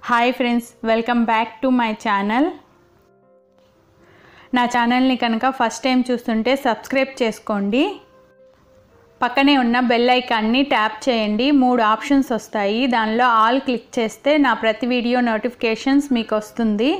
Hi friends, welcome back to my channel. నా ఛానల్ని కనుక ఫస్ట్ టైం చూస్తుంటే సబ్స్క్రైబ్ చేసుకోండి. పక్కనే ఉన్న బెల్ ఐకాన్ని ట్యాప్ చేయండి. 3 ఆప్షన్స్ వస్తాయి. దానిలో ఆల్ క్లిక్ చేస్తే నా ప్రతి వీడియో నోటిఫికేషన్స్ మీకు వస్తుంది.